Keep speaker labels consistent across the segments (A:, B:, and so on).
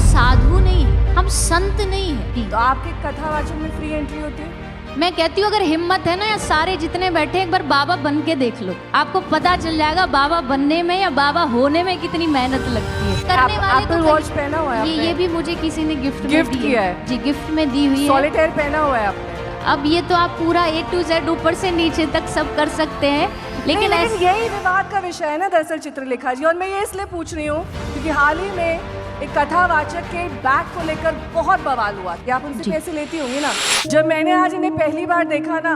A: साधु नहीं है, हम संत नहीं है।
B: तो आपके कथावाचन में फ्री एंट्री होती है?
A: मैं कहती हूँ अगर हिम्मत है ना, या सारे जितने बैठे एक बार बाबा बन के देख लो, आपको पता चल जाएगा बाबा बनने में या बाबा होने में कितनी मेहनत लगती है। करने वाले
B: एप्पल वॉच पहना हुआ है आपने?
A: ये भी मुझे किसी ने गिफ्ट
B: किया है
A: जी, गिफ्ट में दी हुई है।
B: सॉलिटेयर पहना हुआ है आपने?
A: अब ये तो आप पूरा A to Z ऊपर से नीचे तक सब कर सकते हैं, लेकिन
B: यही विवाद का विषय है ना दरअसल चित्रलेखा जी। और मैं ये इसलिए पूछ रही हूँ क्योंकि हाल ही में एक कथावाचक के बैग को लेकर बहुत बवाल हुआ कि आप उनसे पैसे लेती होंगी ना। जब मैंने आज इन्हें पहली बार देखा ना,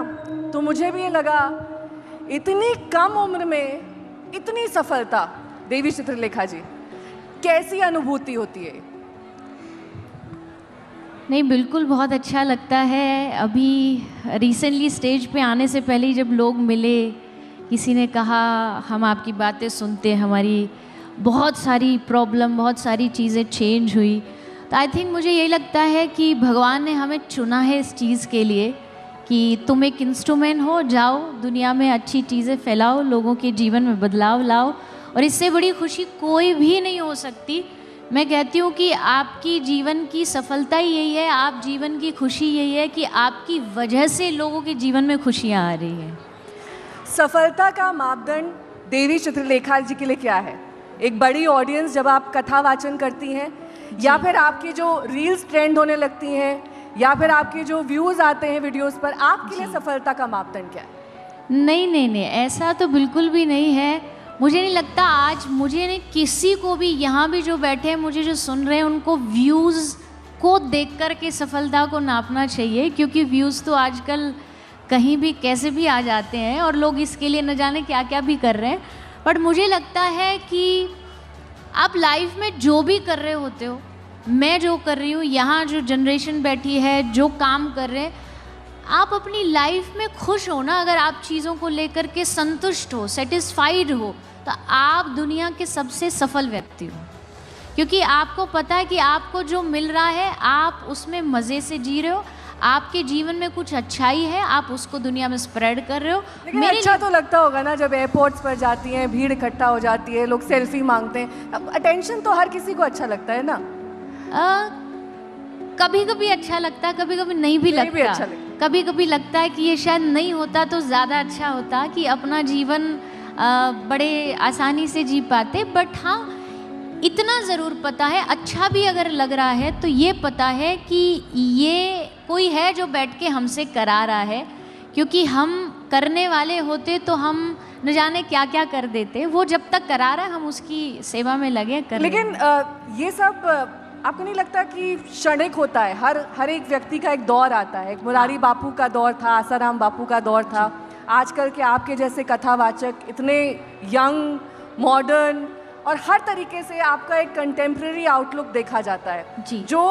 B: तो मुझे भी ये लगा इतनी कम उम्र में इतनी सफलता। देवी चित्रलेखा जी, कैसी अनुभूति होती है?
A: नहीं, बिल्कुल बहुत अच्छा लगता है। अभी रिसेंटली स्टेज पे आने से पहले ही जब लोग मिले, किसी ने कहा हम आपकी बातें सुनते, हमारी बहुत सारी प्रॉब्लम, बहुत सारी चीज़ें चेंज हुई। तो आई थिंक मुझे यही लगता है कि भगवान ने हमें चुना है इस चीज़ के लिए कि तुम एक इंस्ट्रूमेंट हो, जाओ दुनिया में अच्छी चीज़ें फैलाओ, लोगों के जीवन में बदलाव लाओ, और इससे बड़ी खुशी कोई भी नहीं हो सकती। मैं कहती हूँ कि आपकी जीवन की सफलता ही यही है, आप जीवन की खुशी यही है कि आपकी वजह से लोगों के जीवन में खुशियाँ आ रही हैं।
B: सफलता का मापदंड देवी चित्रलेखा जी के लिए क्या है? एक बड़ी ऑडियंस जब आप कथा वाचन करती हैं, या फिर आपकी जो रील्स ट्रेंड होने लगती हैं, या फिर आपके जो व्यूज़ आते हैं वीडियोस पर, आपके लिए सफलता का मापदंड क्या है?
A: नहीं नहीं नहीं, ऐसा तो बिल्कुल भी नहीं है। मुझे नहीं लगता आज मुझे नहीं, किसी को भी, यहाँ भी जो बैठे हैं, मुझे जो सुन रहे हैं, उनको व्यूज़ को देख कर के सफलता को नापना चाहिए, क्योंकि व्यूज़ तो आजकल कहीं भी कैसे भी आ जाते हैं और लोग इसके लिए न जाने क्या क्या भी कर रहे हैं। बट मुझे लगता है कि आप लाइफ में जो भी कर रहे होते हो, मैं जो कर रही हूँ, यहाँ जो जनरेशन बैठी है, जो काम कर रहे हैं, आप अपनी लाइफ में खुश हो ना। अगर आप चीज़ों को लेकर के संतुष्ट हो, सेटिस्फाइड हो, तो आप दुनिया के सबसे सफल व्यक्ति हो, क्योंकि आपको पता है कि आपको जो मिल रहा है आप उसमें मज़े से जी रहे हो, आपके जीवन में कुछ अच्छाई है, आप उसको दुनिया में स्प्रेड कर रहे हो।
B: लेकिन अच्छा तो लगता होगा ना जब एयरपोर्ट्स पर जाती हैं, भीड़ इकट्ठा हो जाती है, लोग सेल्फी मांगते हैं। अब अटेंशन तो हर किसी को अच्छा लगता है ना?
A: कभी कभी अच्छा लगता है, कभी कभी नहीं भी लगता।
B: अच्छा
A: कभी कभी लगता है कि ये शायद नहीं होता तो ज़्यादा अच्छा होता, कि अपना जीवन बड़े आसानी से जी पाते। बट हाँ, इतना ज़रूर पता है, अच्छा भी अगर लग रहा है तो ये पता है कि ये कोई है जो बैठ के हमसे करा रहा है, क्योंकि हम करने वाले होते तो हम न जाने क्या क्या कर देते। वो जब तक करा रहा है हम उसकी सेवा में लगे कर।
B: लेकिन ये सब आपको नहीं लगता कि क्षणिक होता है? हर एक व्यक्ति का एक दौर आता है। एक मुरारी बापू का दौर था, आसाराम बापू का दौर था, आजकल के आपके जैसे कथावाचक इतने यंग, मॉडर्न और हर तरीके से आपका एक कंटेम्प्रेरी आउटलुक देखा जाता है
A: जी,
B: जो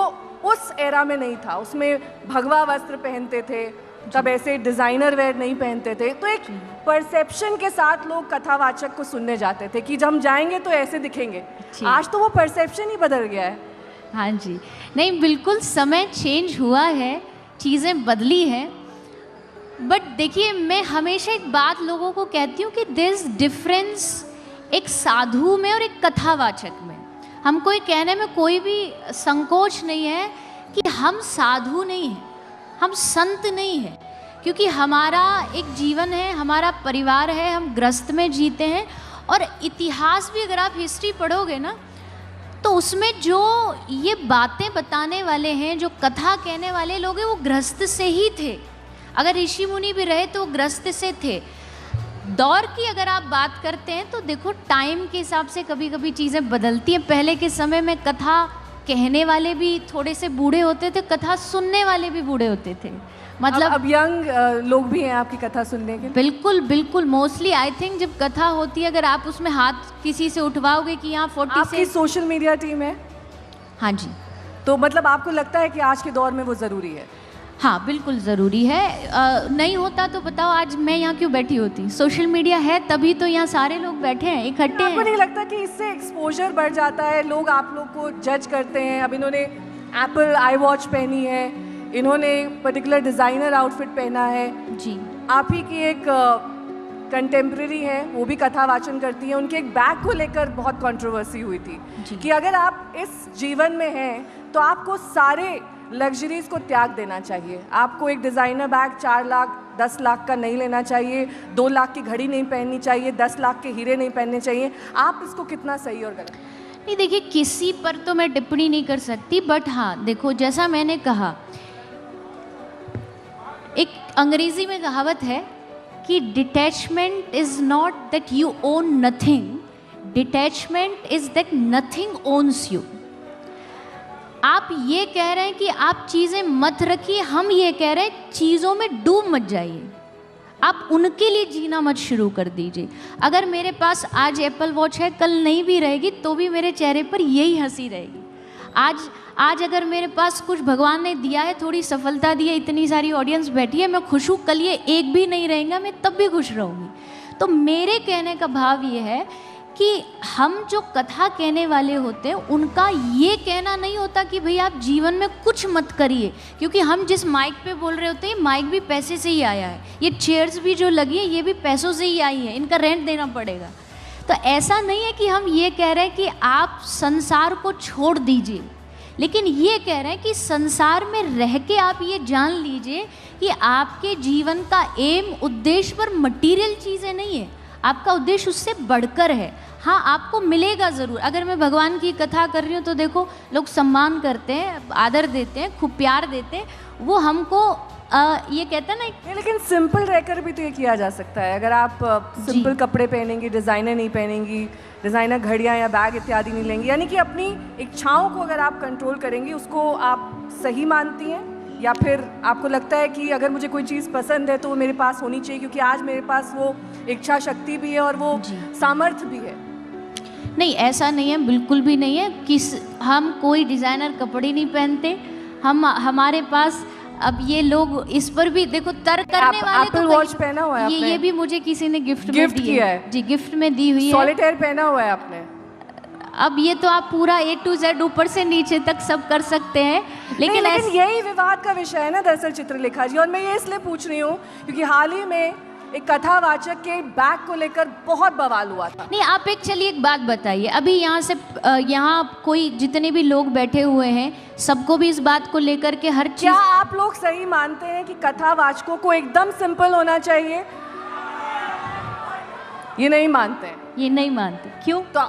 B: उस एरा में नहीं था। उसमें भगवा वस्त्र पहनते थे, तब ऐसे डिज़ाइनर वेयर नहीं पहनते थे। तो एक परसेप्शन के साथ लोग कथावाचक को सुनने जाते थे कि जब हम जाएंगे तो ऐसे दिखेंगे। आज तो वो परसेप्शन ही बदल गया है।
A: हाँ जी, नहीं बिल्कुल, समय चेंज हुआ है, चीज़ें बदली हैं। बट देखिए, मैं हमेशा एक बात लोगों को कहती हूँ कि देयर इज डिफरेंस एक साधु में और एक कथावाचक में। हमको ये कहने में कोई भी संकोच नहीं है कि हम साधु नहीं हैं, हम संत नहीं हैं, क्योंकि हमारा एक जीवन है, हमारा परिवार है, हम गृहस्थ में जीते हैं। और इतिहास भी अगर आप हिस्ट्री पढ़ोगे ना, तो उसमें जो ये बातें बताने वाले हैं, जो कथा कहने वाले लोग हैं, वो गृहस्थ से ही थे। अगर ऋषि मुनि भी रहे तो वो गृहस्थ से थे। दौर की अगर आप बात करते हैं तो देखो, टाइम के हिसाब से कभी कभी चीज़ें बदलती हैं। पहले के समय में कथा कहने वाले भी थोड़े से बूढ़े होते थे, कथा सुनने वाले भी बूढ़े होते थे। मतलब
B: अब यंग लोग भी हैं आपकी कथा सुनने के लिए?
A: बिल्कुल बिल्कुल, मोस्टली आई थिंक जब कथा होती है, अगर आप उसमें हाथ किसी से उठवाओगे कि यहाँ 40
B: आपकी सोशल मीडिया टीम है?
A: हाँ जी।
B: तो मतलब आपको लगता है कि आज के दौर में वो ज़रूरी है?
A: हाँ बिल्कुल ज़रूरी है। नहीं होता तो बताओ आज मैं यहाँ क्यों बैठी होती? सोशल मीडिया है तभी तो यहाँ सारे लोग बैठे हैं, इकट्ठे हैं।
B: आपको नहीं लगता कि इससे एक्सपोजर बढ़ जाता है? लोग आप लोग को जज करते हैं। अब इन्होंने एप्पल आई वॉच पहनी है, इन्होंने पर्टिकुलर डिज़ाइनर आउटफिट पहना है
A: जी,
B: आप ही की एक कंटेम्प्रेरी हैं, वो भी कथा वाचन करती हैं, उनके एक बैग को लेकर बहुत कंट्रोवर्सी हुई थी कि अगर आप इस जीवन में हैं तो आपको सारे लग्जरीज को त्याग देना चाहिए। आपको एक डिज़ाइनर बैग 4 लाख 10 लाख का नहीं लेना चाहिए, 2 लाख की घड़ी नहीं पहननी चाहिए, 10 लाख के हीरे नहीं पहनने चाहिए। आप इसको कितना सही और गलत?
A: नहीं, देखिए किसी पर तो मैं टिप्पणी नहीं कर सकती, बट हाँ देखो, जैसा मैंने कहा, एक अंग्रेजी में कहावत है कि detachment is not that you own nothing, detachment is that nothing owns you. आप ये कह रहे हैं कि आप चीज़ें मत रखिए, हम ये कह रहे हैं चीज़ों में डूब मत जाइए, आप उनके लिए जीना मत शुरू कर दीजिए। अगर मेरे पास आज एप्पल वॉच है, कल नहीं भी रहेगी तो भी मेरे चेहरे पर यही हंसी रहेगी। आज अगर मेरे पास कुछ भगवान ने दिया है, थोड़ी सफलता दी है, इतनी सारी ऑडियंस बैठी है, मैं खुश हूँ, कल ये एक भी नहीं रहेगा, मैं तब भी खुश रहूँगी। तो मेरे कहने का भाव ये है कि हम जो कथा कहने वाले होते हैं उनका ये कहना नहीं होता कि भई आप जीवन में कुछ मत करिए, क्योंकि हम जिस माइक पे बोल रहे होते हैं, माइक भी पैसे से ही आया है, ये चेयर्स भी जो लगी है ये भी पैसों से ही आई है, इनका रेंट देना पड़ेगा। तो ऐसा नहीं है कि हम ये कह रहे हैं कि आप संसार को छोड़ दीजिए, लेकिन ये कह रहे हैं कि संसार में रह के आप ये जान लीजिए कि आपके जीवन का एम, उद्देश्य पर मटीरियल चीज़ें नहीं है, आपका उद्देश्य उससे बढ़कर है। हाँ, आपको मिलेगा ज़रूर। अगर मैं भगवान की कथा कर रही हूँ तो देखो लोग सम्मान करते हैं, आदर देते हैं, खूब प्यार देते हैं, वो हमको ये कहते हैं ना।
B: नहीं, लेकिन सिंपल रहकर भी तो ये किया जा सकता है। अगर आप सिंपल कपड़े पहनेंगी, डिज़ाइनर नहीं पहनेंगी, डिज़ाइनर घड़ियाँ या बैग इत्यादि नहीं लेंगी, यानी कि अपनी इच्छाओं को अगर आप कंट्रोल करेंगी, उसको आप सही मानती हैं, या फिर आपको लगता है कि अगर मुझे कोई चीज़ पसंद है तो वो मेरे पास होनी चाहिए क्योंकि आज मेरे पास वो इच्छा शक्ति भी है और वो सामर्थ्य भी है?
A: नहीं, ऐसा नहीं है, बिल्कुल भी नहीं है। हम कोई डिज़ाइनर कपड़े नहीं पहनते, हमारे पास अब ये लोग इस पर भी देखो तर्क करने वाले
B: एप्पल वॉच पहना हुआ है आपने?
A: ये भी मुझे किसी ने गिफ्ट
B: किया है
A: जी, गिफ्ट में दी हुई है।
B: सॉलिटेयर पहना हुआ है आपने?
A: अब ये तो आप पूरा A to Z ऊपर से नीचे तक सब कर सकते हैं, लेकिन
B: यही विवाद का विषय है ना दरअसल चित्रलेखा जी। और मैं ये इसलिए पूछ रही हूँ क्योंकि हाल ही में एक कथावाचक के बैग को लेकर बहुत बवाल हुआ था।
A: नहीं, आप चलिए एक बात बताइए, अभी यहाँ कोई जितने भी लोग बैठे हुए हैं, सबको भी इस बात को लेकर के हर चीज।
B: क्या आप लोग सही मानते हैं कि कथावाचकों को एकदम सिंपल होना चाहिए? ये नहीं मानते हैं।
A: ये नहीं मानते, क्यों?
B: तो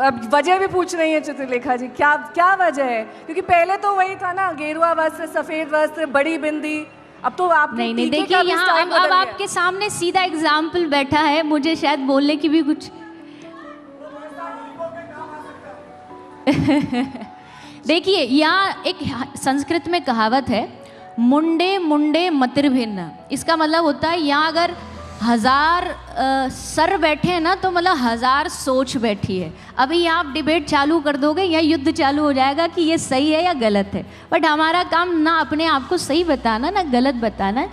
B: अब वजह भी पूछ रही है चित्रलेखा जी, क्या वजह है? क्योंकि पहले तो वही था ना, गेरुआ वस्त्र, सफेद वस्त्र, बड़ी बिंदी। अब तो आप
A: नहीं देखिए, यहाँ अब आपके सामने सीधा एग्जाम्पल बैठा है, मुझे शायद बोलने की भी कुछ देखिए, यहाँ एक संस्कृत में कहावत है, मुंडे मुंडे मतिर्भिन्न। इसका मतलब होता है यहाँ अगर 1000 सर बैठे हैं ना, तो मतलब 1000 सोच बैठी है। अभी यहाँ आप डिबेट चालू कर दोगे, यहाँ युद्ध चालू हो जाएगा कि ये सही है या गलत है। बट हमारा काम ना अपने आप को सही बताना ना गलत बताना है।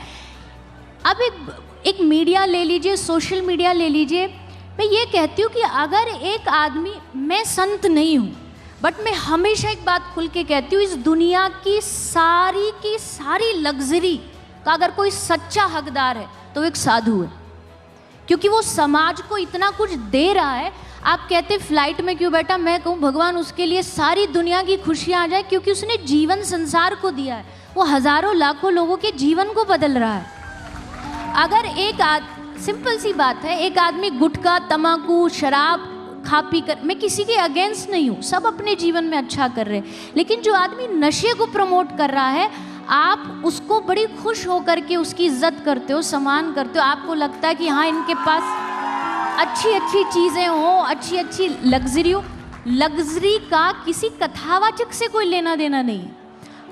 A: अब एक मीडिया ले लीजिए, सोशल मीडिया ले लीजिए, मैं ये कहती हूँ कि अगर एक आदमी, मैं संत नहीं हूँ, बट मैं हमेशा एक बात खुल के कहती हूँ, इस दुनिया की सारी लग्जरी का अगर कोई सच्चा हकदार है तो एक साधु है, क्योंकि वो समाज को इतना कुछ दे रहा है। आप कहते फ्लाइट में क्यों बैठा, मैं कहूँ भगवान उसके लिए सारी दुनिया की खुशियाँ आ जाए, क्योंकि उसने जीवन संसार को दिया है, वो हजारों लाखों लोगों के जीवन को बदल रहा है। अगर सिंपल सी बात है, एक आदमी गुटखा, तम्बाकू, शराब खा पी कर, मैं किसी के अगेंस्ट नहीं हूँ, सब अपने जीवन में अच्छा कर रहे हैं, लेकिन जो आदमी नशे को प्रमोट कर रहा है, आप उसको बड़ी खुश होकर के उसकी इज्जत करते हो, सम्मान करते हो। आपको लगता है कि हाँ, इनके पास अच्छी चीज़ें हों, अच्छी लग्जरी हो। लग्जरी का किसी कथावाचक से कोई लेना देना नहीं है।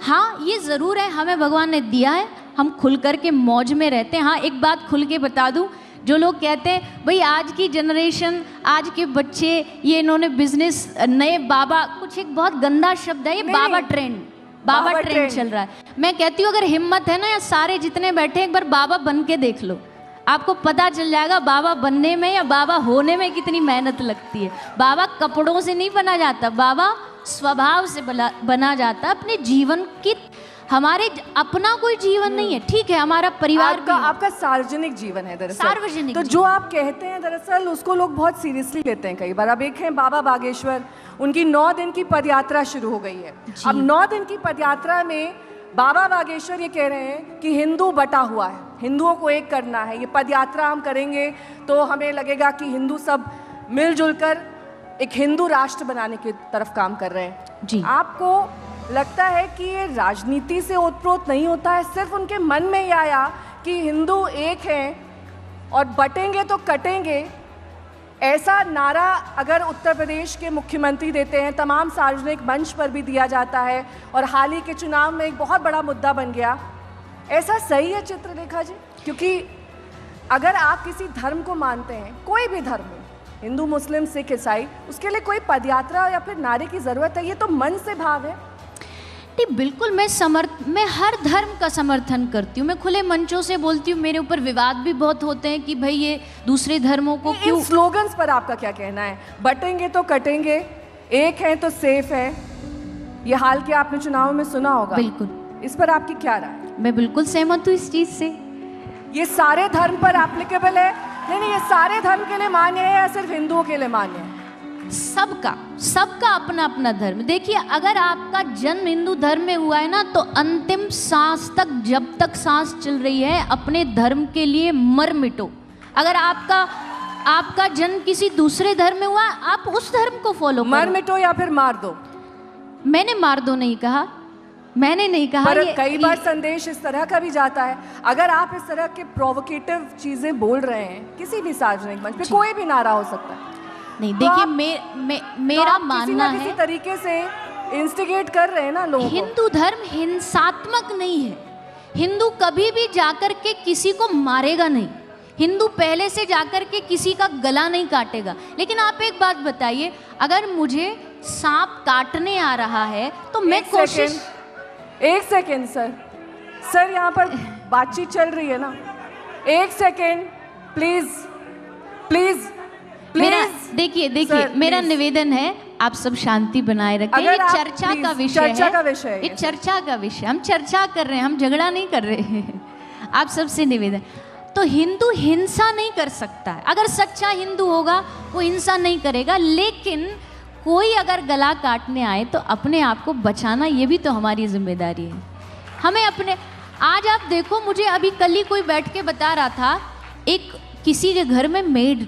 A: हाँ, ये ज़रूर है, हमें भगवान ने दिया है, हम खुल कर के मौज में रहते हैं। हाँ, एक बात खुल के बता दूँ, जो लोग कहते हैं भाई आज की जनरेशन, आज के बच्चे, ये इन्होंने बिजनेस, नए बाबा, कुछ एक बहुत गंदा शब्द है ये, बाबा ट्रेंड चल रहा है। मैं कहती हूँ अगर हिम्मत है ना, या सारे जितने बैठे एक बार बाबा बन के देख लो, आपको पता चल जाएगा बाबा बनने में या बाबा होने में कितनी मेहनत लगती है। बाबा कपड़ों से नहीं बना जाता, बाबा स्वभाव से बना जाता, अपने जीवन की हमारे अपना कोई जीवन नहीं है, ठीक है, हमारा परिवार
B: आपका
A: भी है।
B: आपका सार्वजनिक जीवन है दरअसल।
A: सार्वजनिक
B: तो
A: जीवन।
B: जो आप कहते हैं दरअसल उसको लोग बहुत सीरियसली लेते हैं कई बार। अब एक है बाबा बागेश्वर, उनकी 9 दिन की पदयात्रा शुरू हो गई है। अब 9 दिन की पदयात्रा में बाबा बागेश्वर ये कह रहे हैं कि हिंदू बटा हुआ है, हिंदुओं को एक करना है। ये पदयात्रा हम करेंगे तो हमें लगेगा कि हिंदू सब मिलजुल कर एक हिंदू राष्ट्र बनाने की तरफ काम कर रहे हैं।
A: जी।
B: आपको लगता है कि ये राजनीति से ओतप्रोत नहीं होता है, सिर्फ उनके मन में ही आया कि हिंदू एक हैं और बटेंगे तो कटेंगे, ऐसा नारा अगर उत्तर प्रदेश के मुख्यमंत्री देते हैं, तमाम सार्वजनिक मंच पर भी दिया जाता है और हाल ही के चुनाव में एक बहुत बड़ा मुद्दा बन गया, ऐसा सही है चित्रलेखा जी? क्योंकि अगर आप किसी धर्म को मानते हैं, कोई भी धर्म हो, हिंदू मुस्लिम सिख ईसाई, उसके लिए कोई पदयात्रा या फिर नारे की ज़रूरत है? ये तो मन से भाव है।
A: नहीं, बिल्कुल मैं हर धर्म का समर्थन करती हूँ, मैं खुले मंचों से बोलती हूँ। मेरे ऊपर विवाद भी बहुत होते हैं कि भाई ये दूसरे धर्मों को क्यों।
B: इन स्लोगन्स पर आपका क्या कहना है? बटेंगे तो कटेंगे, एक है तो सेफ है, ये हाल के आपने चुनाव में सुना होगा।
A: बिल्कुल।
B: इस पर आपकी क्या राय?
A: मैं बिल्कुल सहमत हूँ इस चीज़ से।
B: ये सारे धर्म पर एप्लीकेबल है? नहीं, ये सारे धर्म के लिए मान्य है या सिर्फ हिंदुओं के लिए मान्य है?
A: सबका अपना अपना धर्म। देखिए, अगर आपका जन्म हिंदू धर्म में हुआ है ना, तो अंतिम सांस तक, जब तक सांस चल रही है, अपने धर्म के लिए मर मिटो। अगर आपका जन्म किसी दूसरे धर्म में हुआ, आप उस धर्म को फॉलो करो।
B: मर मिटो या फिर मार दो?
A: मैंने मार दो नहीं कहा, मैंने नहीं कहा।
B: पर कई बार संदेश इस तरह का भी जाता है। अगर आप इस तरह के प्रोवोकेटिव चीजें बोल रहे हैं किसी भी सार्वजनिक मंच पे, कोई भी नारा हो सकता है,
A: नहीं,
B: तो
A: देखिए मेरा मानना है
B: किसी तरीके से इंस्टिगेट कर रहे हैं ना लोगों को।
A: हिंदू धर्म हिंसात्मक नहीं है। हिंदू कभी भी जाकर के किसी को मारेगा नहीं, हिंदू पहले से जाकर के किसी का गला नहीं काटेगा। लेकिन आप एक बात बताइए, अगर मुझे सांप काटने आ रहा है तो मैं कोशिश।
B: एक सेकेंड सर, यहाँ पर बातचीत चल रही है ना, एक सेकेंड प्लीज।
A: देखिए मेरा निवेदन है, आप सब शांति बनाए रखें। ये चर्चा का विषय है, ये चर्चा का विषय, हम चर्चा कर रहे हैं, हम झगड़ा नहीं कर रहे हैं। आप सबसे निवेदन, तो हिंदू हिंसा नहीं कर सकता है। अगर सच्चा हिंदू होगा वो हिंसा नहीं करेगा, लेकिन कोई अगर गला काटने आए तो अपने आप को बचाना, ये भी तो हमारी जिम्मेदारी है। हमें अपने, आज आप देखो, मुझे अभी कल ही कोई बैठ के बता रहा था, एक किसी के घर में मेड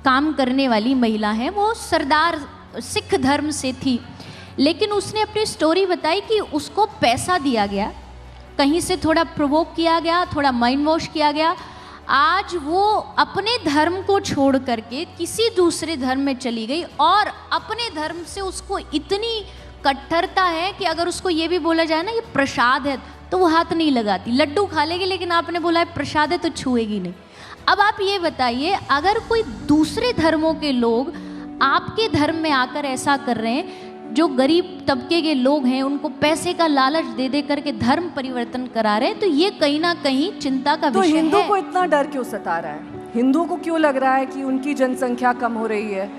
A: काम करने वाली महिला है, वो सरदार सिख धर्म से थी, लेकिन उसने अपनी स्टोरी बताई कि उसको पैसा दिया गया, कहीं से थोड़ा प्रोवोक किया गया, थोड़ा माइंड वॉश किया गया। आज वो अपने धर्म को छोड़ करके किसी दूसरे धर्म में चली गई, और अपने धर्म से उसको इतनी कट्टरता है कि अगर उसको ये भी बोला जाए ना ये प्रसाद है, तो वो हाथ नहीं लगाती। लड्डू खा लेगी, लेकिन आपने बोला है प्रसाद है तो छुएगी नहीं। अब आप ये बताइए, अगर कोई दूसरे धर्मों के लोग आपके धर्म में आकर ऐसा कर रहे हैं, जो गरीब तबके के लोग हैं उनको पैसे का लालच दे दे करके धर्म परिवर्तन करा रहे हैं, तो ये कहीं ना कहीं चिंता का विषय है।
B: तो हिंदू को इतना डर क्यों सता रहा है? हिंदुओं को क्यों लग रहा है कि उनकी जनसंख्या कम हो रही है?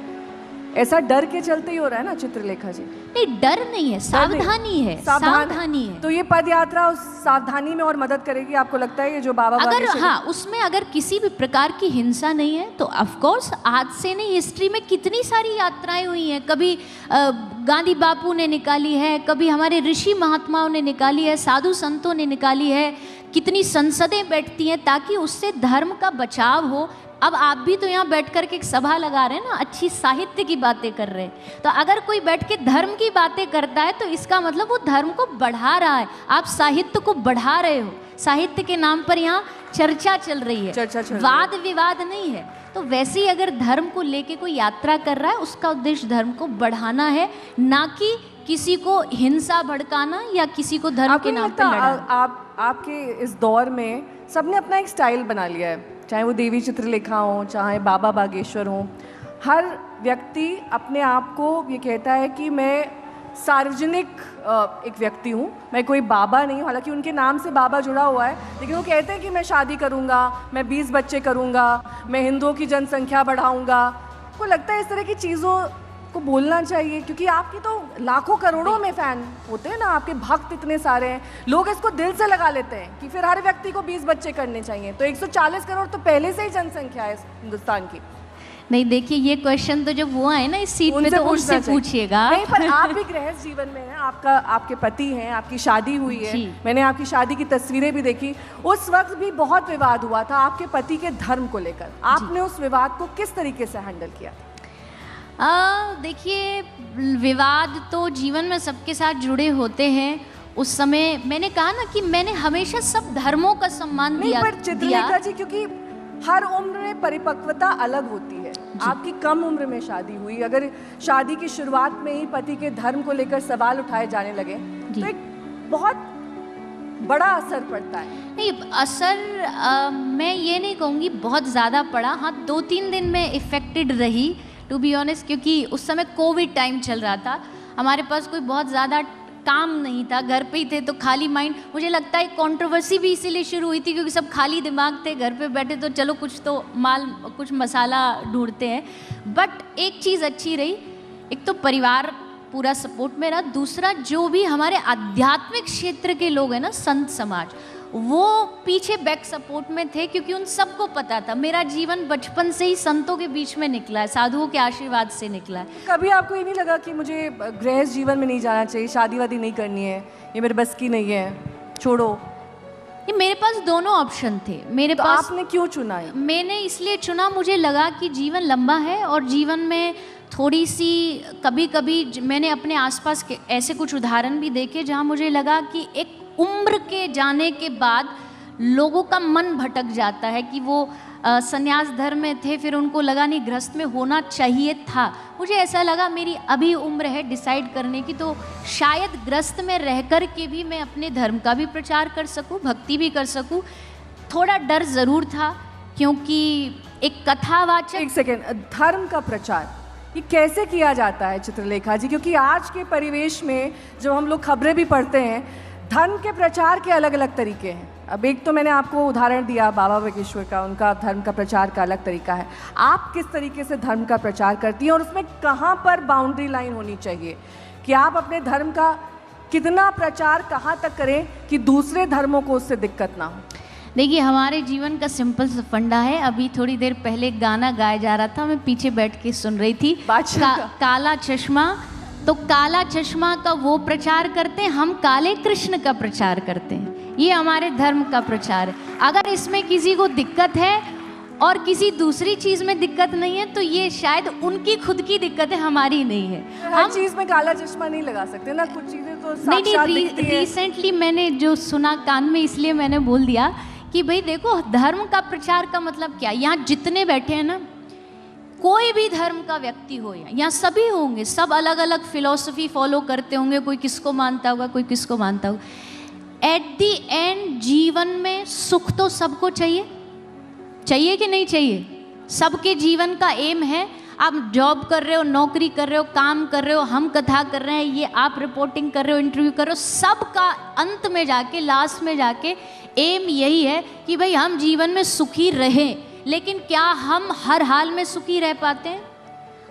B: ऐसा डर के चलते ही हो रहा है ना चित्रलेखा जी?
A: नहीं, डर नहीं है, सावधानी है, सावधानी है।
B: तो ये पद यात्रा उस सावधानी में और मदद करेगी, आपको लगता है? ये जो बाबा
A: अगर उसमें अगर किसी भी प्रकार की हिंसा नहीं है तो ऑफ कोर्स, आज से नहीं, हिस्ट्री में कितनी सारी यात्राएं हुई हैं। कभी गांधी बापू ने निकाली है, कभी हमारे ऋषि महात्माओं ने निकाली है, साधु संतों ने निकाली है, कितनी संसदें बैठती हैं ताकि उससे धर्म का बचाव हो। अब आप भी तो यहाँ बैठ कर के एक सभा लगा रहे हैं ना, अच्छी साहित्य की बातें कर रहे हैं, तो अगर कोई बैठ के धर्म की बातें करता है तो इसका मतलब वो धर्म को बढ़ा रहा है। आप साहित्य को बढ़ा रहे हो, साहित्य के नाम पर यहाँ चर्चा चल रही है, वाद विवाद नहीं है। तो वैसे ही अगर धर्म को लेके कोई यात्रा कर रहा है, उसका उद्देश्य धर्म को बढ़ाना है, ना कि किसी को हिंसा भड़काना या किसी को धर्म के नाम पर लड़ाना।
B: आपके इस दौर में सबने अपना एक स्टाइल बना लिया है, चाहे वो देवी चित्रलेखा हो, चाहे बाबा बागेश्वर हो। हर व्यक्ति अपने आप को ये कहता है कि मैं सार्वजनिक एक व्यक्ति हूँ, मैं कोई बाबा नहीं हूँ। हालांकि उनके नाम से बाबा जुड़ा हुआ है, लेकिन वो कहते हैं कि मैं शादी करूँगा, मैं 20 बच्चे करूँगा, मैं हिंदुओं की जनसंख्या बढ़ाऊँगा। आपको लगता है इस तरह की चीज़ों को बोलना चाहिए, क्योंकि आपकी तो लाखों करोड़ों में फैन होते हैं ना, आपके भक्त इतने सारे हैं, लोग इसको दिल से लगा लेते हैं कि फिर हर व्यक्ति को 20 बच्चे करने चाहिए। तो 140 करोड़ तो पहले से ही जनसंख्या है हिंदुस्तान की।
A: नहीं देखिए, ये क्वेश्चन तो जब वो आए ना इस सीट पे तो उनसे पूछिएगा।
B: नहीं, पर आप भी गृहस्थ जीवन में हैं, आपके पति हैं, आपकी शादी हुई है, मैंने आपकी शादी की तस्वीरें भी देखी। उस वक्त भी बहुत विवाद हुआ था आपके पति के धर्म को लेकर, आपने उस विवाद को किस तरीके से हैंडल किया?
A: देखिए, विवाद तो जीवन में सबके साथ जुड़े होते हैं। उस समय मैंने कहा ना कि मैंने हमेशा सब धर्मों का सम्मान दिया।
B: पर चित्रलेखा जी, क्योंकि हर उम्र में परिपक्वता अलग होती है, आपकी कम उम्र में शादी हुई, अगर शादी की शुरुआत में ही पति के धर्म को लेकर सवाल उठाए जाने लगे तो एक बहुत बड़ा असर पड़ता है।
A: नहीं, असर मैं ये नहीं कहूँगी बहुत ज़्यादा पड़ा। हाँ, 2-3 दिन में इफ़ेक्टेड रही टू बी ऑनेस्ट, क्योंकि उस समय कोविड टाइम चल रहा था, हमारे पास कोई बहुत ज़्यादा काम नहीं था, घर पे ही थे, तो खाली माइंड, मुझे लगता है कंट्रोवर्सी भी इसीलिए शुरू हुई थी क्योंकि सब खाली दिमाग थे, घर पे बैठे, तो चलो कुछ मसाला ढूंढते हैं। बट एक चीज़ अच्छी रही, एक तो परिवार पूरा सपोर्ट में रहा, दूसरा जो भी हमारे आध्यात्मिक क्षेत्र के लोग हैं ना, संत समाज, वो पीछे बैक सपोर्ट में थे, क्योंकि उन सबको पता था मेरा जीवन बचपन से ही संतों के बीच में निकला है, साधुओं के आशीर्वाद से निकला है।
B: कभी आपको ये नहीं लगा कि मुझे गृहस्थ जीवन में नहीं जाना चाहिए, शादी वादी नहीं करनी है, ये मेरे बस की नहीं है, छोड़ो?
A: ये मेरे पास दोनों ऑप्शन थे मेरे
B: तो
A: पास।
B: आपने क्यों चुना है?
A: मैंने इसलिए चुना, मुझे लगा कि जीवन लंबा है और जीवन में थोड़ी सी कभी कभी मैंने अपने आसपास के ऐसे कुछ उदाहरण भी देखे जहाँ मुझे लगा कि एक उम्र के जाने के बाद लोगों का मन भटक जाता है कि वो संन्यास धर्म में थे, फिर उनको लगा नहीं गृहस्थ में होना चाहिए था। मुझे ऐसा लगा मेरी अभी उम्र है डिसाइड करने की, तो शायद गृहस्थ में रह कर के भी मैं अपने धर्म का भी प्रचार कर सकूं, भक्ति भी कर सकूं। थोड़ा डर ज़रूर था क्योंकि एक कथावाचक।
B: एक सेकेंड, धर्म का प्रचार ये कैसे किया जाता है चित्रलेखा जी? क्योंकि आज के परिवेश में जब हम लोग खबरें भी पढ़ते हैं, धर्म के प्रचार के अलग अलग तरीके हैं। अब एक तो मैंने आपको उदाहरण दिया बाबा बागेश्वर का, उनका धर्म का प्रचार का अलग तरीका है। आप किस तरीके से धर्म का प्रचार करती हैं और उसमें कहाँ पर बाउंड्री लाइन होनी चाहिए कि आप अपने धर्म का कितना प्रचार कहाँ तक करें कि दूसरे धर्मों को उससे दिक्कत ना हो?
A: देखिए, हमारे जीवन का सिंपल सा फंडा है। अभी थोड़ी देर पहले गाना गाया जा रहा था, मैं पीछे बैठ के सुन रही थी, काला चश्मा। तो काला चश्मा का वो प्रचार करते हैं, हम काले कृष्ण का प्रचार करते हैं। ये हमारे धर्म का प्रचार है। अगर इसमें किसी को दिक्कत है और किसी दूसरी चीज़ में दिक्कत नहीं है तो ये शायद उनकी खुद की दिक्कत है, हमारी नहीं है।
B: हर चीज़ में काला चश्मा नहीं लगा सकते ना, कुछ चीज़ें तो साक्षात दिखती हैं।
A: रिसेंटली मैंने जो सुना कान में, इसलिए मैंने बोल दिया कि भाई देखो, धर्म का प्रचार का मतलब क्या, यहाँ जितने बैठे हैं ना, कोई भी धर्म का व्यक्ति हो, यहाँ सभी होंगे, सब अलग अलग फिलॉसफी फॉलो करते होंगे, कोई किसको मानता होगा, कोई किसको मानता होगा। एट दी एंड जीवन में सुख तो सबको चाहिए, चाहिए कि नहीं चाहिए? सबके जीवन का एम है। आप जॉब कर रहे हो, नौकरी कर रहे हो, काम कर रहे हो, हम कथा कर रहे हैं, ये आप रिपोर्टिंग कर रहे हो, इंटरव्यू कर रहे हो, सबका अंत में जाके, लास्ट में जाके एम यही है कि भाई हम जीवन में सुखी रहें। लेकिन क्या हम हर हाल में सुखी रह पाते हैं?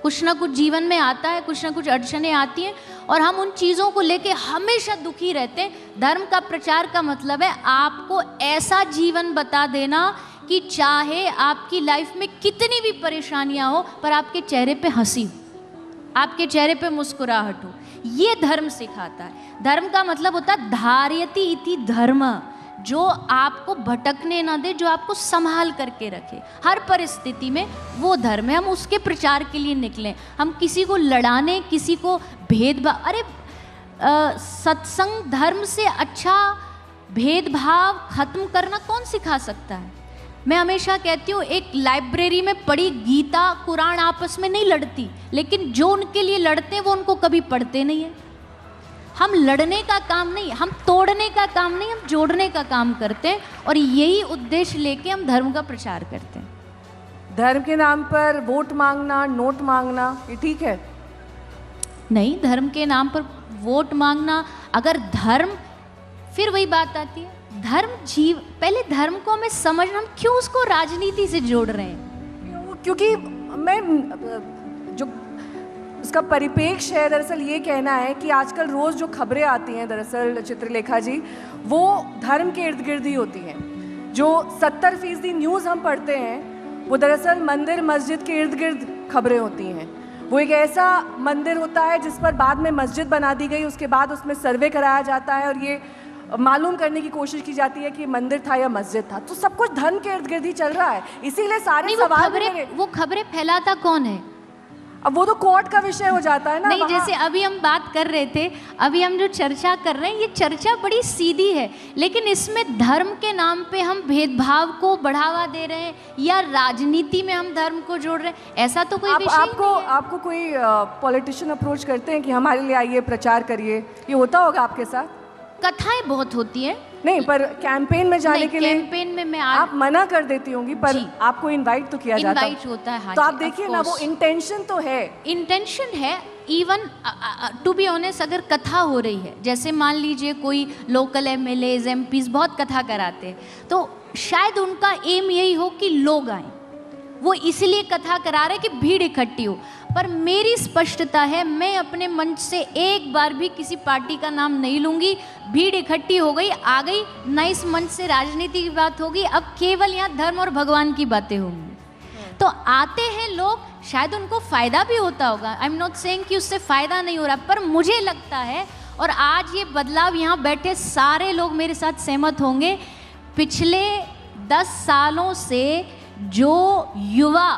A: कुछ ना कुछ जीवन में आता है, कुछ ना कुछ अड़चनें आती हैं और हम उन चीज़ों को लेके हमेशा दुखी रहते हैं। धर्म का प्रचार का मतलब है आपको ऐसा जीवन बता देना कि चाहे आपकी लाइफ में कितनी भी परेशानियां हो, पर आपके चेहरे पे हंसी हो, आपके चेहरे पे मुस्कुराहट हो। ये धर्म सिखाता है। धर्म का मतलब होता है धार्यति इति धर्म, जो आपको भटकने ना दे, जो आपको संभाल करके रखे हर परिस्थिति में, वो धर्म है। हम उसके प्रचार के लिए निकले, हम किसी को लड़ाने, किसी को भेदभाव। अरे सत्संग धर्म से अच्छा भेदभाव खत्म करना कौन सिखा सकता है? मैं हमेशा कहती हूँ, एक लाइब्रेरी में पढ़ी गीता कुरान आपस में नहीं लड़ती, लेकिन जो उनके लिए लड़ते हैं वो उनको कभी पढ़ते नहीं है। हम लड़ने का काम नहीं, हम तोड़ने का काम नहीं, हम जोड़ने का काम करते हैं और यही उद्देश्य लेके हम धर्म का प्रचार करते हैं।
B: धर्म के नाम पर वोट मांगना, नोट मांगना, ये ठीक है?
A: नहीं, धर्म के नाम पर वोट मांगना, अगर धर्म, फिर वही बात आती है, धर्म पहले धर्म को हमें समझना, हम क्यों उसको राजनीति से जोड़ रहे हैं?
B: क्योंकि मैं जो उसका परिपेक्ष है दरअसल ये कहना है कि आजकल रोज़ जो खबरें आती हैं दरअसल चित्रलेखा जी, वो धर्म के इर्द गिर्द ही होती हैं। जो 70% न्यूज़ हम पढ़ते हैं वो दरअसल मंदिर मस्जिद के इर्द गिर्द खबरें होती हैं। वो एक ऐसा मंदिर होता है जिस पर बाद में मस्जिद बना दी गई, उसके बाद उसमें सर्वे कराया जाता है और ये मालूम करने की कोशिश की जाती है कि मंदिर था या मस्जिद था। तो सब कुछ धर्म के इर्द गिर्द ही चल रहा है, इसीलिए सारे सवाल
A: वो खबरें फैलाता कौन है?
B: अब वो तो कोर्ट का विषय हो जाता है ना।
A: नहीं, जैसे अभी हम बात कर रहे थे, अभी हम जो चर्चा कर रहे हैं, ये चर्चा बड़ी सीधी है, लेकिन इसमें धर्म के नाम पे हम भेदभाव को बढ़ावा दे रहे हैं या राजनीति में हम धर्म को जोड़ रहे हैं, ऐसा तो कोई विषय नहीं है।
B: आपको कोई पॉलिटिशियन अप्रोच करते हैं कि हमारे लिए आइए, प्रचार करिए, ये होता होगा आपके साथ?
A: कथाएं बहुत होती हैं।
B: नहीं, पर कैंपेन में जाने के लिए
A: कैंपेन में मैं
B: आप मना कर देती होंगी, पर आपको इनवाइट तो किया जाता है।
A: इनवाइट होता है, हाँ।
B: तो आप देखिए ना, वो इंटेंशन तो है,
A: इंटेंशन है। इवन टू बी ऑनेस्ट, अगर कथा हो रही है, जैसे मान लीजिए कोई लोकल MLAs MPs बहुत कथा कराते हैं, तो शायद उनका एम यही हो कि लोग आए, वो इसलिए कथा करा रहे कि भीड़ इकट्ठी हो। पर मेरी स्पष्टता है, मैं अपने मंच से एक बार भी किसी पार्टी का नाम नहीं लूंगी। भीड़ इकट्ठी हो गई, आ गई ना, इस मंच से राजनीति की बात होगी, अब केवल यहाँ धर्म और भगवान की बातें होंगी। तो आते हैं लोग, शायद उनको फ़ायदा भी होता होगा, आई एम नॉट सेइंग कि उससे फ़ायदा नहीं हो रहा, पर मुझे लगता है, और आज ये बदलाव यहाँ बैठे सारे लोग मेरे साथ सहमत होंगे, पिछले 10 सालों से जो युवा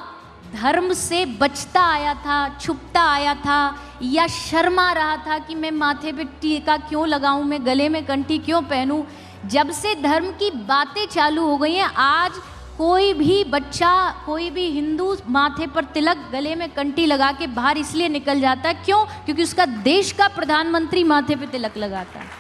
A: धर्म से बचता आया था, छुपता आया था या शर्मा रहा था कि मैं माथे पे टीका क्यों लगाऊं, मैं गले में कंठी क्यों पहनूं, जब से धर्म की बातें चालू हो गई हैं, आज कोई भी बच्चा, कोई भी हिंदू माथे पर तिलक, गले में कंठी लगा के बाहर इसलिए निकल जाता है, क्यों? क्योंकि उसका देश का प्रधानमंत्री माथे पे तिलक लगाता है।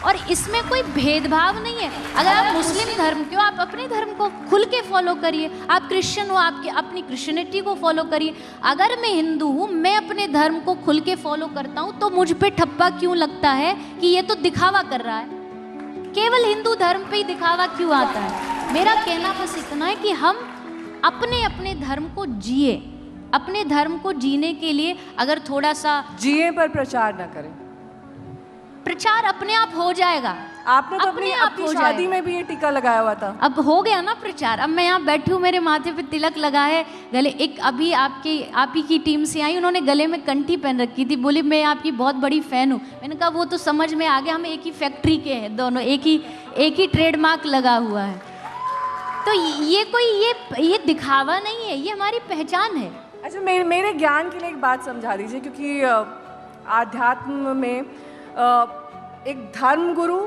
A: और इसमें कोई भेदभाव नहीं है। अगर आप मुस्लिम धर्म के हो, आप अपने धर्म को खुल के फॉलो करिए, आप क्रिश्चियन हो, आपके अपनी क्रिश्चियनिटी को फॉलो करिए। अगर मैं हिंदू हूँ, मैं अपने धर्म को खुल के फॉलो करता हूँ, तो मुझ पे ठप्पा क्यों लगता है कि ये तो दिखावा कर रहा है? केवल हिंदू धर्म पे ही दिखावा क्यों आता है? मेरा कहना बस इतना है कि हम अपने अपने धर्म को जिए, अपने धर्म को जीने के लिए अगर थोड़ा सा
B: जिए पर प्रचार ना करें।
A: प्रचार अपने आप हो जाएगा।
B: आपने तो अपनी शादी में भी ये टीका लगाया हुआ था।
A: अब हो गया ना प्रचार। अब मैं यहाँ बैठी हूँ, मेरे माथे पे तिलक लगा है, गले, एक अभी आप ही की टीम से आई, उन्होंने गले में कंठी पहन रखी थी, बोली मैं आपकी बहुत बड़ी फ़ैन हूँ। मैंने कहा वो तो समझ में आ गया, हम एक ही फैक्ट्री के हैं दोनों, एक ही ट्रेडमार्क लगा हुआ है। तो ये कोई ये दिखावा नहीं है, ये हमारी पहचान है।
B: अच्छा, मेरे ज्ञान के लिए एक बात समझा दीजिए, क्योंकि आध्यात्म में एक धर्म गुरु,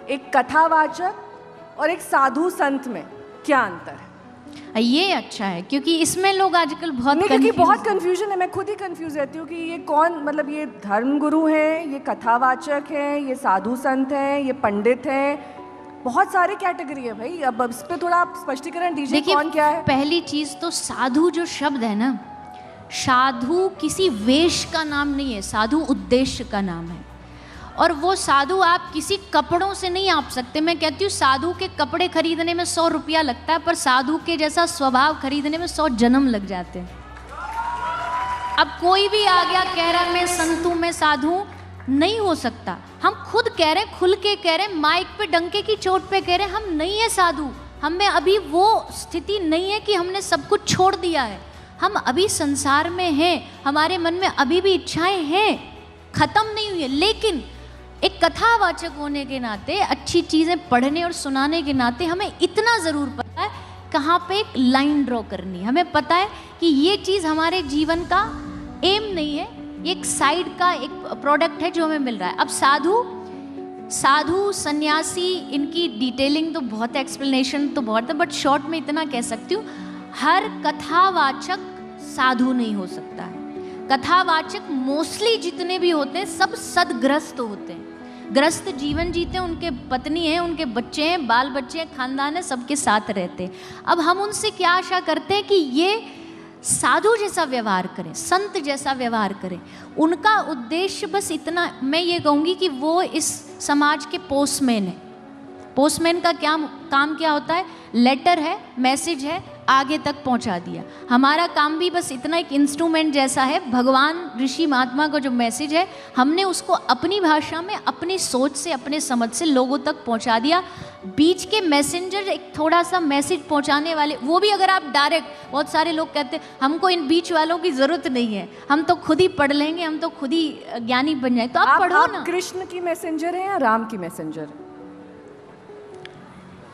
B: एक कथावाचक और एक साधु संत में क्या अंतर है?
A: ये अच्छा है, क्योंकि इसमें लोग आजकल बहुत
B: कंफ्यूजन है। मैं खुद ही कंफ्यूज रहती हूँ कि ये कौन, मतलब ये धर्म गुरु हैं, ये कथावाचक हैं, ये साधु संत हैं, ये पंडित हैं, बहुत सारी कैटेगरी है भाई। अब इस पे थोड़ा आप स्पष्टीकरण दीजिए, कौन क्या है?
A: पहली चीज तो साधु जो शब्द है ना, साधु किसी वेश का नाम नहीं है, साधु उद्देश्य का नाम है। और वो साधु आप किसी कपड़ों से नहीं आप सकते। मैं कहती हूँ साधु के कपड़े खरीदने में 100 रुपया लगता है, पर साधु के जैसा स्वभाव खरीदने में 100 जन्म लग जाते हैं। अब कोई भी आ गया कह रहा मैं संतू में साधु, नहीं हो सकता। हम खुद कह रहे हैं, खुल के कह रहे हैं, माइक पे डंके की चोट पे कह रहे हैं, हम नहीं है साधु। हमें अभी वो स्थिति नहीं है कि हमने सब कुछ छोड़ दिया है। हम अभी संसार में हैं, हमारे मन में अभी भी इच्छाएं हैं, खत्म नहीं हुई है। लेकिन एक कथावाचक होने के नाते, अच्छी चीज़ें पढ़ने और सुनाने के नाते हमें इतना ज़रूर पता है कहाँ पे एक लाइन ड्रॉ करनी है। हमें पता है कि ये चीज़ हमारे जीवन का एम नहीं है, एक साइड का एक प्रोडक्ट है जो हमें मिल रहा है। अब साधु सन्यासी, इनकी डिटेलिंग तो बहुत है, एक्सप्लेनेशन तो बहुत है, बट शॉर्ट में इतना कह सकती हूँ, हर कथावाचक साधु नहीं हो सकता है। कथावाचक मोस्टली जितने भी होते हैं सब सदग्रस्त होते हैं, ग्रस्त जीवन जीते हैं, उनके पत्नी हैं, उनके बच्चे हैं, बाल बच्चे हैं, खानदान है, सबके साथ रहते हैं। अब हम उनसे क्या आशा करते हैं कि ये साधु जैसा व्यवहार करें, संत जैसा व्यवहार करें। उनका उद्देश्य बस इतना, मैं ये कहूँगी कि वो इस समाज के पोस्टमैन है। पोस्टमैन का क्या काम क्या होता है? लेटर है, मैसेज है, आगे तक पहुंचा दिया। हमारा काम भी बस इतना एक इंस्ट्रूमेंट जैसा है। भगवान ऋषि महात्मा का जो मैसेज है हमने उसको अपनी भाषा में, अपनी सोच से, अपने समझ से लोगों तक पहुंचा दिया। बीच के मैसेंजर, एक थोड़ा सा मैसेज पहुंचाने वाले, वो भी अगर आप डायरेक्ट, बहुत सारे लोग कहते हैं हमको इन बीच वालों की ज़रूरत नहीं है, हम तो खुद ही पढ़ लेंगे, हम तो खुद ही ज्ञानी बन जाए। तो आप पढ़ो ना।
B: कृष्ण की मैसेंजर है या राम की मैसेंजर?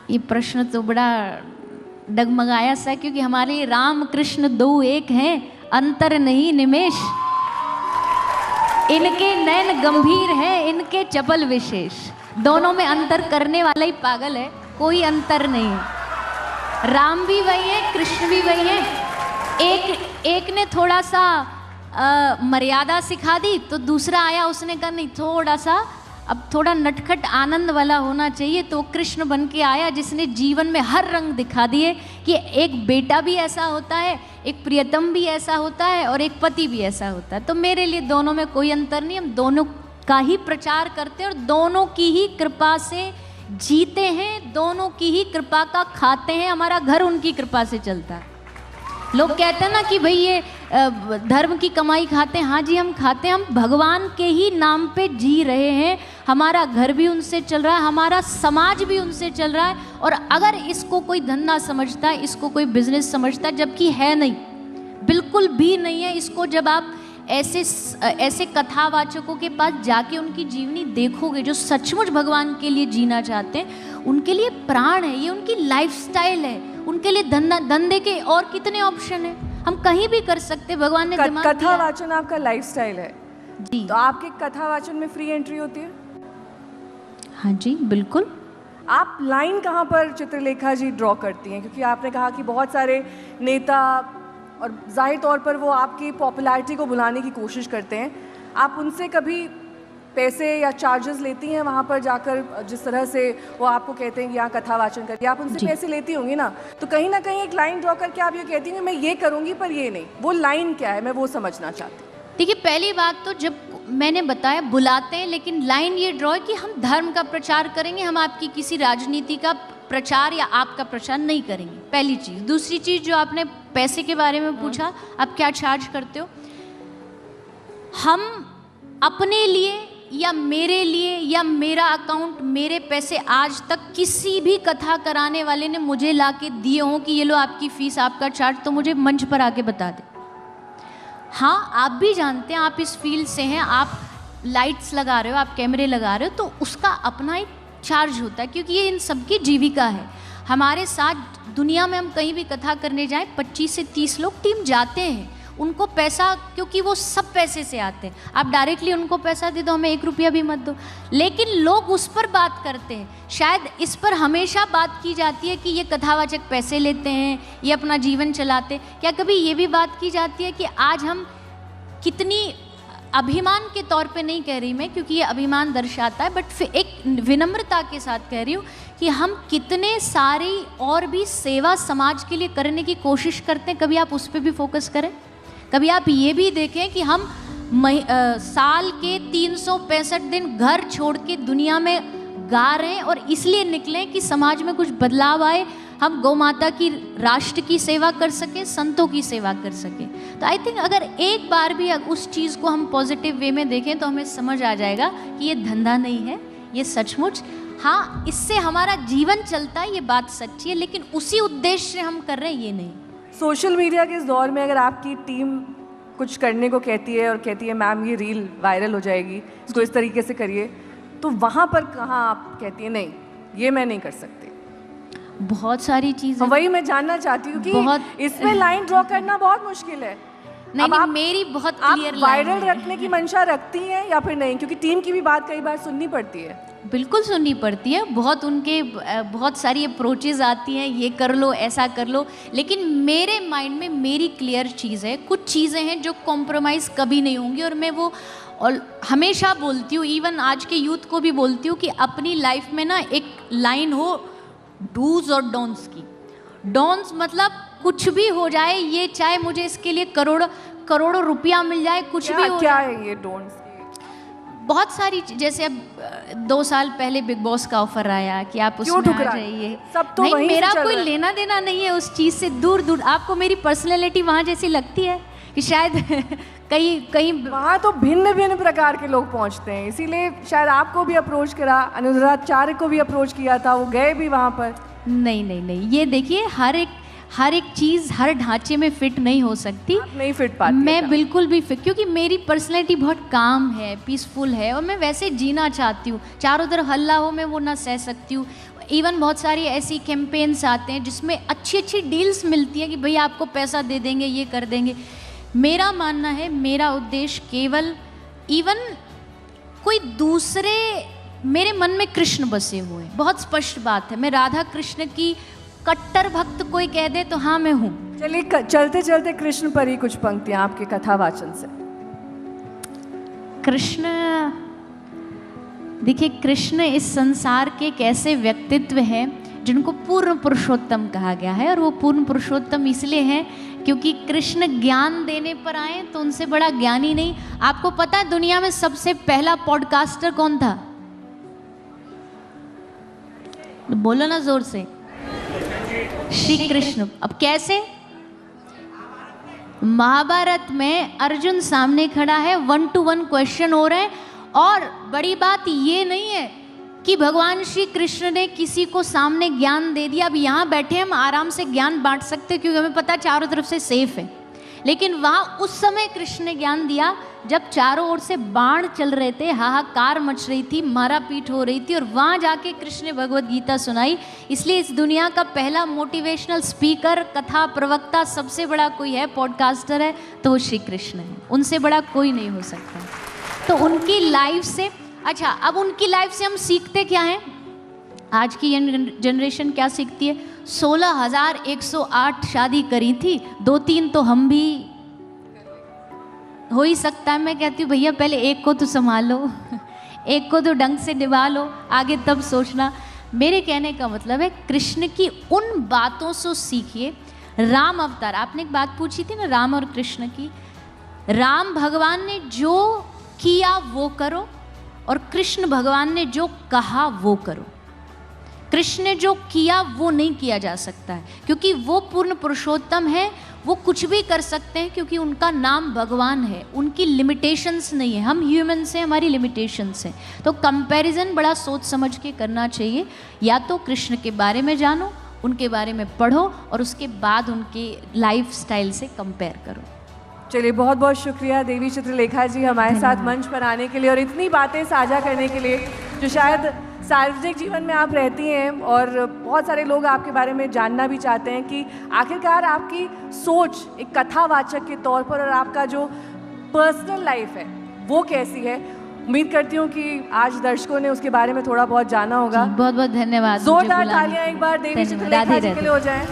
A: ये प्रश्न तो बड़ा डगमगाया सा, क्योंकि हमारे राम कृष्ण दो एक हैं, अंतर नहीं निमेश। इनके नैन गंभीर हैं, इनके चपल विशेष। दोनों में अंतर करने वाला ही पागल है, कोई अंतर नहीं है। राम भी वही है, कृष्ण भी वही है। एक ने थोड़ा सा मर्यादा सिखा दी तो दूसरा आया, उसने कहा नहीं, थोड़ा सा अब थोड़ा नटखट आनंद वाला होना चाहिए, तो कृष्ण बन के आया जिसने जीवन में हर रंग दिखा दिए कि एक बेटा भी ऐसा होता है, एक प्रियतम भी ऐसा होता है और एक पति भी ऐसा होता है। तो मेरे लिए दोनों में कोई अंतर नहीं, हम दोनों का ही प्रचार करते हैं और दोनों की ही कृपा से जीते हैं, दोनों की ही कृपा का खाते हैं। हमारा घर उनकी कृपा से चलता है। लोग कहते हैं ना कि भाई ये धर्म की कमाई खाते हैं। हाँ जी, हम खाते हैं, हम भगवान के ही नाम पे जी रहे हैं। हमारा घर भी उनसे चल रहा है, हमारा समाज भी उनसे चल रहा है। और अगर इसको कोई धंधा समझता है, इसको कोई बिजनेस समझता है, जबकि है नहीं, बिल्कुल भी नहीं है। इसको जब आप ऐसे कथावाचकों के पास जाके उनकी जीवनी देखोगे, जो सचमुच भगवान के लिए जीना चाहते हैं, उनके लिए प्राण है, ये उनकी लाइफस्टाइल है। उनके लिए धंधे के और कितने ऑप्शन है, हम कहीं भी कर सकते। भगवान ने दिमाग दिया।
B: कथा वाचन आपका लाइफस्टाइल है
A: जी।
B: तो आपके कथा वाचन में फ्री एंट्री होती है?
A: हाँ जी, बिल्कुल।
B: आप लाइन कहाँ पर चित्रलेखा जी ड्रॉ करती हैं? क्योंकि आपने कहा कि बहुत सारे नेता और जाहिर तौर पर वो आपकी पॉपुलैरिटी को बुलाने की कोशिश करते हैं, आप उनसे कभी पैसे या चार्जेस लेती हैं वहाँ पर जाकर? जिस तरह से वो आपको कहते हैं कि यहाँ कथा वाचन करिए, आप उनसे पैसे लेती होंगी ना, तो कहीं ना कहीं एक लाइन ड्रॉ करके आप ये कहती हैं मैं ये करूँगी पर ये नहीं, वो लाइन क्या है, मैं वो समझना चाहती हूँ।
A: देखिए, पहली बात तो जब मैंने बताया बुलाते हैं, लेकिन लाइन ये ड्रॉ है कि हम धर्म का प्रचार करेंगे, हम आपकी किसी राजनीति का प्रचार या आपका प्रचार नहीं करेंगे, पहली चीज़। दूसरी चीज़, जो आपने पैसे के बारे में पूछा, आप क्या चार्ज करते हो? हम अपने लिए या मेरे लिए या मेरा अकाउंट, मेरे पैसे आज तक किसी भी कथा कराने वाले ने मुझे ला के दिए हों कि ये लो आपकी फीस, आपका चार्ज, तो मुझे मंच पर आके बता दे। हाँ, आप भी जानते हैं, आप इस फील्ड से हैं, आप लाइट्स लगा रहे हो, आप कैमरे लगा रहे हो, तो उसका अपना एक चार्ज होता है, क्योंकि ये इन सबकी जीविका है। हमारे साथ दुनिया में हम कहीं भी कथा करने जाएं, 25 से 30 लोग टीम जाते हैं, उनको पैसा, क्योंकि वो सब पैसे से आते हैं। आप डायरेक्टली उनको पैसा दे दो, हमें 1 रुपया भी मत दो, लेकिन लोग उस पर बात करते हैं। शायद इस पर हमेशा बात की जाती है कि ये कथावाचक पैसे लेते हैं, ये अपना जीवन चलाते। क्या कभी ये भी बात की जाती है कि आज हम कितनी, अभिमान के तौर पे नहीं कह रही मैं, क्योंकि ये अभिमान दर्शाता है, बट एक विनम्रता के साथ कह रही हूँ कि हम कितने सारी और भी सेवा समाज के लिए करने की कोशिश करते हैं। कभी आप उस पर भी फोकस करें। कभी आप ये भी देखें कि हम साल के 365 दिन घर छोड़ के दुनिया में गा रहे हैं, और इसलिए निकलें कि समाज में कुछ बदलाव आए, हम गौ माता की, राष्ट्र की सेवा कर सकें, संतों की सेवा कर सकें। तो आई थिंक अगर एक बार भी उस चीज़ को हम पॉजिटिव वे में देखें तो हमें समझ आ जाएगा कि ये धंधा नहीं है, ये सचमुच, हाँ इससे हमारा जीवन चलता है, ये बात सच्ची है, लेकिन उसी उद्देश्य से हम कर रहे हैं, ये नहीं।
B: सोशल मीडिया के इस दौर में अगर आपकी टीम कुछ करने को कहती है और कहती है मैम ये रील वायरल हो जाएगी, इसको इस तरीके से करिए, तो वहाँ पर कहाँ आप कहती हैं नहीं ये मैं नहीं कर सकती?
A: बहुत सारी चीज़ें,
B: वही मैं जानना चाहती हूँ कि इसमें लाइन ड्रॉ करना बहुत मुश्किल है।
A: नहीं, मेरी बहुत क्लियर लाइन है।
B: वायरल रखने की मंशा रखती हैं या फिर नहीं? क्योंकि टीम की भी बात कई बार सुननी पड़ती है।
A: बिल्कुल सुननी पड़ती है, बहुत सारी अप्रोचेज आती हैं, ये कर लो, ऐसा कर लो, लेकिन मेरे माइंड में मेरी क्लियर चीज़ है, कुछ चीज़ें हैं जो कॉम्प्रोमाइज़ कभी नहीं होंगी, और मैं वो और हमेशा बोलती हूँ, इवन आज के यूथ को भी बोलती हूँ कि अपनी लाइफ में ना एक लाइन हो डूज और डोंट्स की। डोंट्स मतलब कुछ भी हो जाए, ये चाहे मुझे इसके लिए करोड़ों रुपया मिल जाए, कुछ भी हो।
B: क्या है ये डोंट्स?
A: बहुत सारी जैसे अब 2 साल पहले बिग बॉस का ऑफर आया कि आप
B: क्यों
A: उसमें आ
B: ठुकरा?
A: जाइए।
B: सब तो
A: नहीं,
B: वहीं से
A: मेरा
B: चल
A: कोई
B: रहा है।
A: लेना देना नहीं है उस चीज़ से, दूर दूर। आपको मेरी पर्सनैलिटी वहाँ जैसी लगती है कि शायद कहीं कहीं
B: वहाँ तो भिन्न भिन्न प्रकार के लोग पहुँचते हैं, इसीलिए शायद आपको भी अप्रोच करा, अनुराधाचार्य को भी अप्रोच किया था, वो गए भी वहाँ पर।
A: नहीं नहीं नहीं, ये देखिए हर एक चीज़ हर ढांचे में फिट नहीं हो सकती।
B: आप नहीं फिट पाती
A: मैं
B: है।
A: बिल्कुल भी फिट, क्योंकि मेरी पर्सनैलिटी बहुत काम है, पीसफुल है, और मैं वैसे जीना चाहती हूँ। चारों तरफ हल्ला हो मैं वो ना सह सकती हूँ। इवन बहुत सारी ऐसी कैंपेन्स आते हैं जिसमें अच्छी अच्छी डील्स मिलती है कि भाई आपको पैसा दे देंगे, ये कर देंगे। मेरा मानना है, मेरा उद्देश्य केवल इवन कोई दूसरे, मेरे मन में कृष्ण बसे हुए हैं, बहुत स्पष्ट बात है। मैं राधा कृष्ण की कट्टर भक्त कोई कह दे तो हाँ मैं हूँ।
B: चलिए चलते चलते कृष्ण पर ही कुछ पंक्तियां आपके कथा वाचन से।
A: कृष्ण, देखिए कृष्ण इस संसार के एक ऐसे व्यक्तित्व हैं जिनको पूर्ण पुरुषोत्तम कहा गया है, और वो पूर्ण पुरुषोत्तम इसलिए हैं क्योंकि कृष्ण ज्ञान देने पर आए तो उनसे बड़ा ज्ञानी नहीं। आपको पता है दुनिया में सबसे पहला पॉडकास्टर कौन था? बोलो ना जोर से। श्री कृष्ण। अब कैसे? महाभारत में अर्जुन सामने खड़ा है, 1 to 1 क्वेश्चन हो रहे हैं, और बड़ी बात ये नहीं है कि भगवान श्री कृष्ण ने किसी को सामने ज्ञान दे दिया। अब यहाँ बैठे हम आराम से ज्ञान बांट सकते हैं क्योंकि हमें पता है चारों तरफ से सेफ है, लेकिन वहाँ उस समय कृष्ण ने ज्ञान दिया जब चारों ओर से बाण चल रहे थे, हाहाकार मच रही थी, मारापीट हो रही थी, और वहाँ जाके कृष्ण ने भगवत गीता सुनाई। इसलिए इस दुनिया का पहला मोटिवेशनल स्पीकर, कथा प्रवक्ता, सबसे बड़ा कोई है, पॉडकास्टर है, तो वो श्री कृष्ण है। उनसे बड़ा कोई नहीं हो सकता। तो उनकी लाइफ से, अच्छा अब उनकी लाइफ से हम सीखते क्या हैं? आज की जनरेशन क्या सीखती है? 16,108 शादी करी थी, 2-3 तो हम भी हो ही सकता है। मैं कहती हूँ भैया पहले एक को तो संभालो, एक को तो ढंग से निभा लो, आगे तब सोचना। मेरे कहने का मतलब है कृष्ण की उन बातों से सीखिए। राम अवतार, आपने एक बात पूछी थी ना राम और कृष्ण की। राम भगवान ने जो किया वो करो, और कृष्ण भगवान ने जो कहा वो करो। कृष्ण ने जो किया वो नहीं किया जा सकता है, क्योंकि वो पूर्ण पुरुषोत्तम है, वो कुछ भी कर सकते हैं क्योंकि उनका नाम भगवान है, उनकी लिमिटेशंस नहीं है। हम ह्यूमंस हैं, हमारी लिमिटेशंस हैं। तो कंपैरिजन बड़ा सोच समझ के करना चाहिए। या तो कृष्ण के बारे में जानो, उनके बारे में पढ़ो, और उसके बाद उनके लाइफ स्टाइल से कंपेयर करो।
B: चलिए बहुत बहुत शुक्रिया देवी चित्रलेखा जी हमारे साथ मंच पर आने के लिए और इतनी बातें साझा करने के लिए, जो शायद सार्वजनिक जीवन में आप रहती हैं और बहुत सारे लोग आपके बारे में जानना भी चाहते हैं कि आखिरकार आपकी सोच एक कथावाचक के तौर पर और आपका जो पर्सनल लाइफ है वो कैसी है। उम्मीद करती हूँ कि आज दर्शकों ने उसके बारे में थोड़ा बहुत जाना होगा।
A: बहुत बहुत धन्यवाद।
B: जोरदार तालियां एक बार देवी चित्रलेखा जी के लिए हो जाएं।